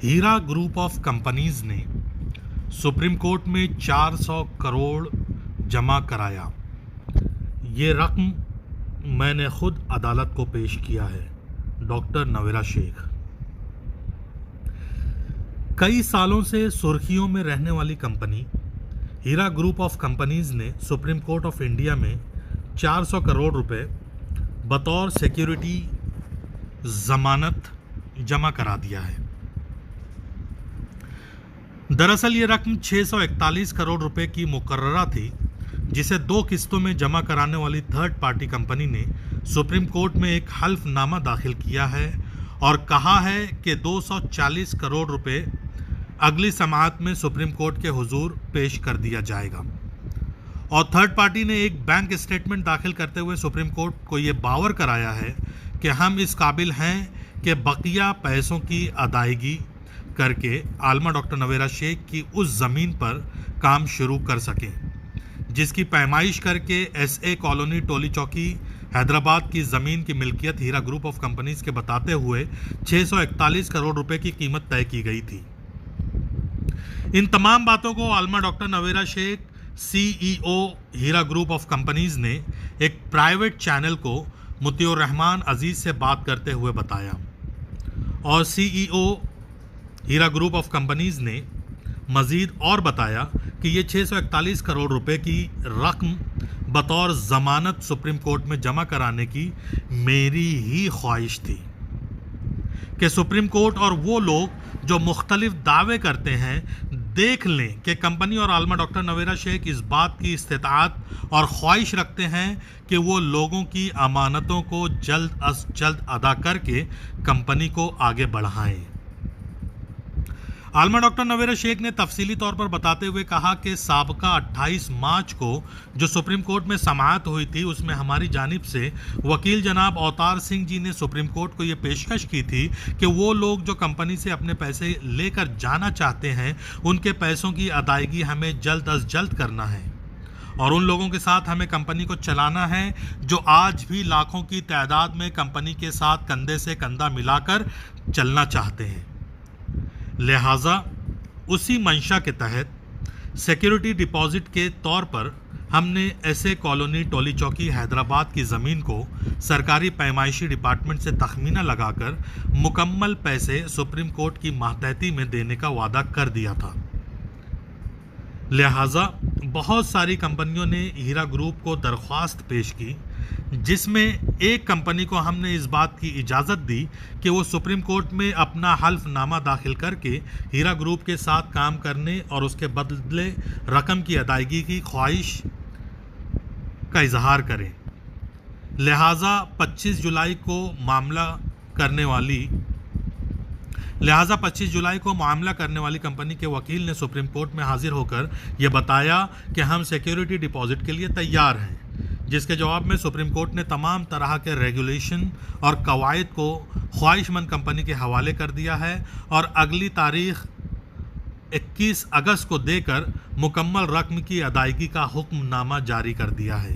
Heera group of companies ने Supreme court में 400 करोड़ जमा कराया। ये रकम मैंने खुद अदालत को पेश किया है। डॉक्टर नवेरा शेख। कई सालों से सुर्खियों में रहने वाली company Heera group of companies ने सुप्रीम कोर्ट ऑफ इंडिया में 400 करोड़ रुपए बतौर सिक्योरिटी जमानत जमा करा दिया है। दरअसल ये रकम 641 करोड़ रुपए की मुकर्ररा थी, जिसे 2 किस्तों में जमा कराने वाली थर्ड पार्टी कंपनी ने सुप्रीम कोर्ट में एक हल्फनामा दाखिल किया है और कहा है कि 240 करोड़ रुपए अगली समाअत में सुप्रीम कोर्ट के हुजूर पेश कर दिया जाएगा। और थर्ड पार्टी ने एक बैंक स्टेटमेंट दाखिल करते हुए सुप्रीम कोर्ट को ये बावर कराया है कि हम इस काबिल हैं कि बकिया पैसों की अदायगी करके आलमा डॉक्टर नवेरा शेख की उस ज़मीन पर काम शुरू कर सकें, जिसकी पैमाइश करके SA कॉलोनी टोली चौकी हैदराबाद की ज़मीन की मिल्कियत हीरा ग्रुप ऑफ कंपनीज के बताते हुए 641 करोड़ रुपए की कीमत तय की गई थी। इन तमाम बातों को आलमा doctor Nowhera Shaikh CEO Heera group of companies ने एक प्राइवेट चैनल को मुतियुर रहमान अजीज से बात करते हुए बताया और CEO Heera group of companies ने मजीद और बताया कि ये 641 करोड़ रुपए की रकम बतौर जमानत सुप्रीम कोर्ट में जमा कराने की मेरी ही ख्वाहिश थी कि सुप्रीम कोर्ट और वो लोग जो मुख्तलिफ दावे करते हैं देख लें कि कंपनी और आलमा डॉक्टर नवेरा शेख इस बात की इस्तिताअत और ख्वाहिश रखते हैं कि वो लोगों की अमानतों को जल्द अज जल्द अदा करके कंपनी को आगे बढ़ाएं। आलमा डॉक्टर नवेरा शेख ने तफसीली तौर पर बताते हुए कहा कि साबका 28 मार्च को जो सुप्रीम कोर्ट में समाअत हुई थी, उसमें हमारी जानिब से वकील जनाब अवतार सिंह जी ने सुप्रीम कोर्ट को ये पेशकश की थी कि वो लोग जो कंपनी से अपने पैसे लेकर जाना चाहते हैं, उनके पैसों की अदायगी हमें जल्द अज जल्द करना है और उन लोगों के साथ हमें कंपनी को चलाना है जो आज भी लाखों की तादाद में कंपनी के साथ कंधे से कंधा मिलाकर चलना चाहते हैं। लिहाजा उसी मंशा के तहत सिक्योरिटी डिपॉजिट के तौर पर हमने SA कॉलोनी टोली चौकी हैदराबाद की ज़मीन को सरकारी पैमाइशी डिपार्टमेंट से तखमीना लगाकर मुकम्मल पैसे सुप्रीम कोर्ट की मातहती में देने का वादा कर दिया था। लिहाजा बहुत सारी कंपनियों ने हीरा ग्रुप को दरख्वास्त पेश की, जिसमें एक कंपनी को हमने इस बात की इजाज़त दी कि वो सुप्रीम कोर्ट में अपना हल्फनामा दाखिल करके हीरा ग्रुप के साथ काम करने और उसके बदले रकम की अदायगी की ख्वाहिश का इजहार करें। लिहाजा 25 जुलाई को मामला करने वाली कंपनी के वकील ने सुप्रीम कोर्ट में हाजिर होकर यह बताया कि हम सिक्योरिटी डिपॉजिट के लिए तैयार हैं, जिसके जवाब में सुप्रीम कोर्ट ने तमाम तरह के रेगुलेशन और कवायद को ख्वाहिशमंद कंपनी के हवाले कर दिया है और अगली तारीख 21 अगस्त को देकर मुकम्मल रकम की अदायगी का हुक्मनामा जारी कर दिया है।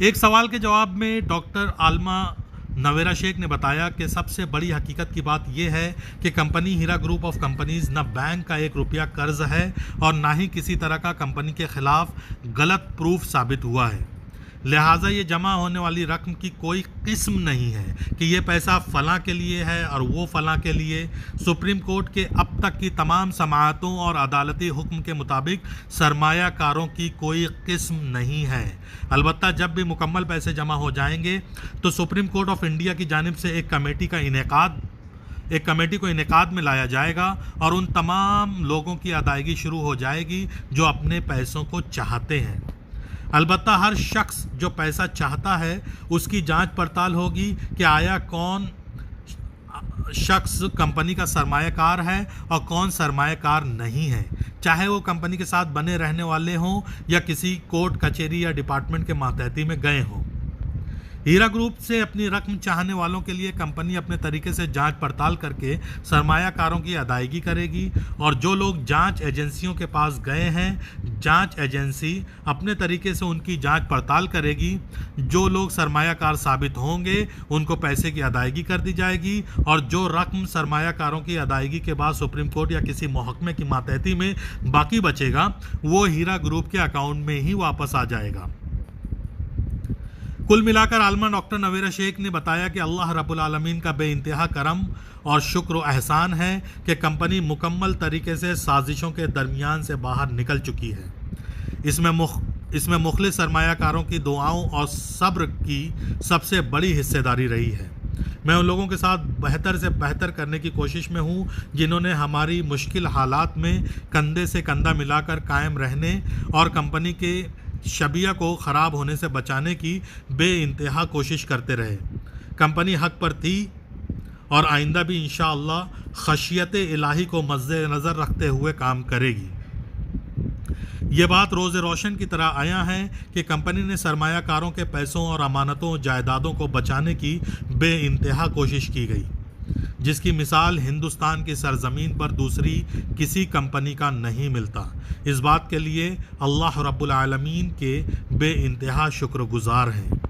एक सवाल के जवाब में डॉक्टर आलमा नवेरा शेख ने बताया कि सबसे बड़ी हकीकत की बात यह है कि company Heera group of companies न बैंक का 1 रुपया कर्ज है और ना ही किसी तरह का कंपनी के खिलाफ गलत प्रूफ साबित हुआ है। लिहाजा ये जमा होने वाली रकम की कोई किस्म नहीं है कि ये पैसा फ़लाँ के लिए है और वो फ़लाँ के लिए। सुप्रीम कोर्ट के अब तक की तमाम समाअतों और अदालती हुक्म के मुताबिक सरमायाकारों की कोई किस्म नहीं है। अलबत्ता जब भी मुकम्मल पैसे जमा हो जाएंगे तो सुप्रीम कोर्ट ऑफ इंडिया की जानिब से एक कमेटी को इनेकाद में लाया जाएगा और उन तमाम लोगों की अदायगी शुरू हो जाएगी जो अपने पैसों को चाहते हैं। अलबत्ता हर शख्स जो पैसा चाहता है उसकी जांच पड़ताल होगी कि आया कौन शख्स कंपनी का सरमायाकार है और कौन सरमायाकार नहीं है, चाहे वो कंपनी के साथ बने रहने वाले हों या किसी कोर्ट कचहरी या डिपार्टमेंट के मातहती में गए हों। हीरा ग्रुप से अपनी रकम चाहने वालों के लिए कंपनी अपने तरीके से जांच पड़ताल करके सरमायाकारों की अदायगी करेगी और जो लोग जांच एजेंसियों के पास गए हैं, जांच एजेंसी अपने तरीके से उनकी जांच पड़ताल करेगी। जो लोग सरमायाकार साबित होंगे उनको पैसे की अदायगी कर दी जाएगी और जो रकम सरमायाकारों की अदायगी के बाद सुप्रीम कोर्ट या किसी महकमे की मातहती में बाकी बचेगा वो हीरा ग्रुप के अकाउंट में ही वापस आ जाएगा। कुल मिलाकर आलमा डॉक्टर नवेरा शेख ने बताया कि अल्लाह रब्बुल आलमीन का बेइंतहा करम और शुक्र व एहसान है कि कंपनी मुकम्मल तरीके से साजिशों के दरमियान से बाहर निकल चुकी है। इसमें मुखलिस सरमायाकारों की दुआओं और सब्र की सबसे बड़ी हिस्सेदारी रही है। मैं उन लोगों के साथ बेहतर से बेहतर करने की कोशिश में हूँ जिन्होंने हमारी मुश्किल हालात में कंधे से कंधा मिलाकर कायम रहने और कंपनी के शबिया को ख़राब होने से बचाने की बेइंतहा कोशिश करते रहे। कंपनी हक पर थी और आइंदा भी इंशाअल्लाह खशियत इलाही को मद्देनज़र रखते हुए काम करेगी। ये बात रोज़ रोशन की तरह आया है कि कंपनी ने सरमायाकारों के पैसों और अमानतों जायदादों को बचाने की बेइंतहा कोशिश की गई, जिसकी मिसाल हिंदुस्तान की सरजमीन पर दूसरी किसी कंपनी का नहीं मिलता। इस बात के लिए अल्लाह रब्बुल आलमीन के बेइंतहा शुक्रगुजार हैं।